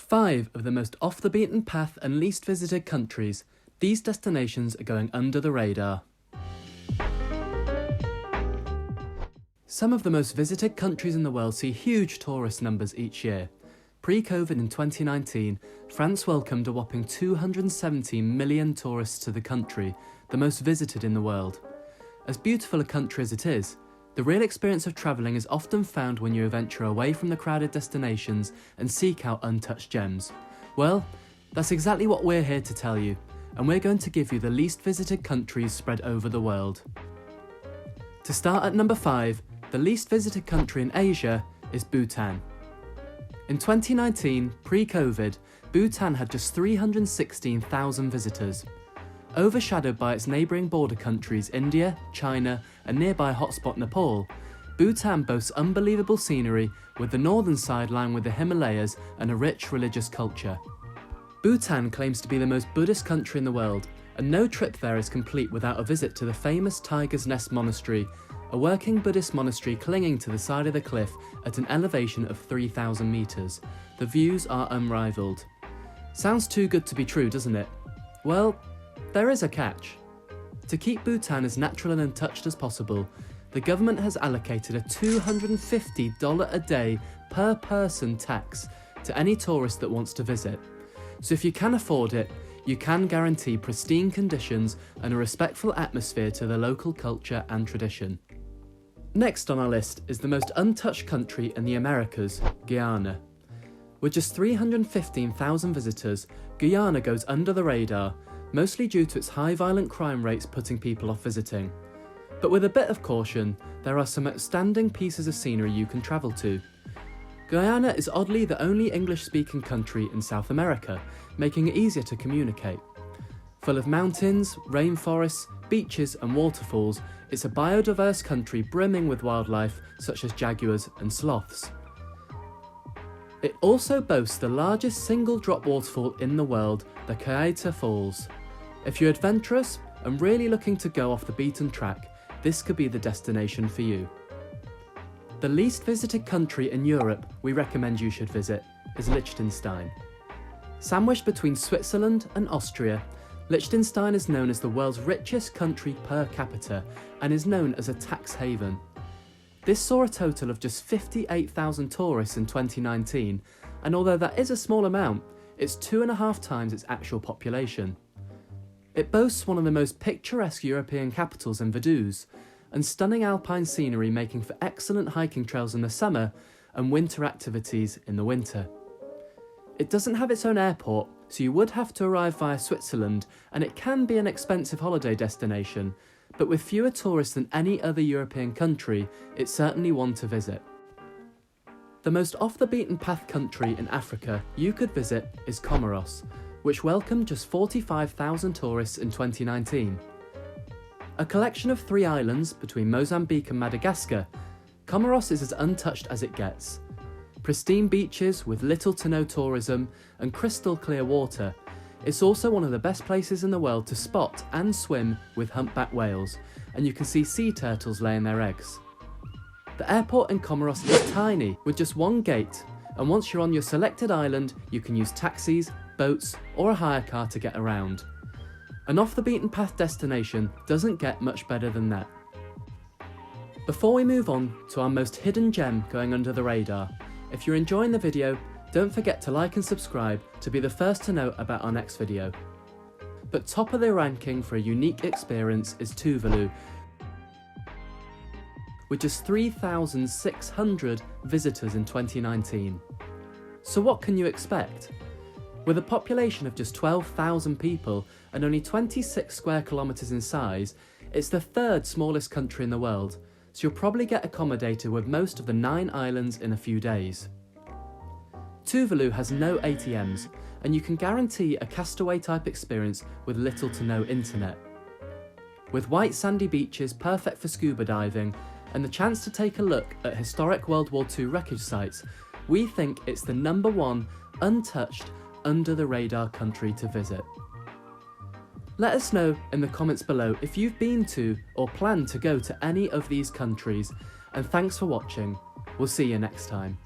5 of the most off the beaten path and least visited countries. These destinations are going under the radar. Some of the most visited countries in the world see huge tourist numbers each year. Pre-COVID in 2019, France welcomed a whopping 270 million tourists to the country, the most visited in the world. As beautiful a country as it is, the real experience of travelling is often found when you venture away from the crowded destinations and seek out untouched gems. Well, that's exactly what we're here to tell you, and we're going to give you the least visited countries spread over the world. To start at number 5, the least visited country in Asia is Bhutan. In 2019, pre-COVID, Bhutan had just 316,000 visitors. Overshadowed by its neighbouring border countries India, China and nearby hotspot Nepal, Bhutan boasts unbelievable scenery with the northern side lying with the Himalayas and a rich religious culture. Bhutan claims to be the most Buddhist country in the world, and no trip there is complete without a visit to the famous Tiger's Nest Monastery, a working Buddhist monastery clinging to the side of the cliff at an elevation of 3,000 metres. The views are unrivalled. Sounds too good to be true, doesn't it? Well, there is a catch. To keep Bhutan as natural and untouched as possible, the government has allocated a $250 a day per person tax to any tourist that wants to visit. So if you can afford it, you can guarantee pristine conditions and a respectful atmosphere to the local culture and tradition. Next on our list is the most untouched country in the Americas, Guyana. With just 315,000 visitors, Guyana goes under the radar, mostly due to its high violent crime rates putting people off visiting. But with a bit of caution, there are some outstanding pieces of scenery you can travel to. Guyana is oddly the only English-speaking country in South America, making it easier to communicate. Full of mountains, rainforests, beaches and waterfalls, it's a biodiverse country brimming with wildlife such as jaguars and sloths. It also boasts the largest single drop waterfall in the world, the quietest Falls. If you're adventurous and really looking to go off the beaten track, this could be the destination for you. The least visited country in Europe we recommend you should visit is Liechtenstein. Sandwiched between Switzerland and Austria, Liechtenstein is known as the world's richest country per capita and is known as a tax haven. This saw a total of just 58,000 tourists in 2019, and although that is a small amount, it's 2.5 times its actual population. It boasts one of the most picturesque European capitals in Vaduz, and stunning alpine scenery making for excellent hiking trails in the summer and winter activities in the winter. It doesn't have its own airport, so you would have to arrive via Switzerland, and it can be an expensive holiday destination, but with fewer tourists than any other European country, it's certainly one to visit. The most off-the-beaten-path country in Africa you could visit is Comoros, which welcomed just 45,000 tourists in 2019. A collection of 3 islands between Mozambique and Madagascar, Comoros is as untouched as it gets. Pristine beaches with little to no tourism and crystal clear water, it's also one of the best places in the world to spot and swim with humpback whales, and you can see sea turtles laying their eggs. The airport in Comoros is tiny, with just 1 gate, and once you're on your selected island, you can use taxis, boats or a hire car to get around. An off-the-beaten-path destination doesn't get much better than that. Before we move on to our most hidden gem going under the radar, if you're enjoying the video, don't forget to like and subscribe to be the first to know about our next video. But top of the ranking for a unique experience is Tuvalu, with just 3,600 visitors in 2019. So what can you expect? With a population of just 12,000 people and only 26 square kilometres in size, it's the 3rd smallest country in the world, so you'll probably get accommodated with most of the 9 islands in a few days. Tuvalu has no ATMs, and you can guarantee a castaway type experience with little to no internet. With white sandy beaches perfect for scuba diving, and the chance to take a look at historic World War II wreckage sites, we think it's the #1 untouched, under the radar country to visit. Let us know in the comments below if you've been to or plan to go to any of these countries, and thanks for watching. We'll see you next time.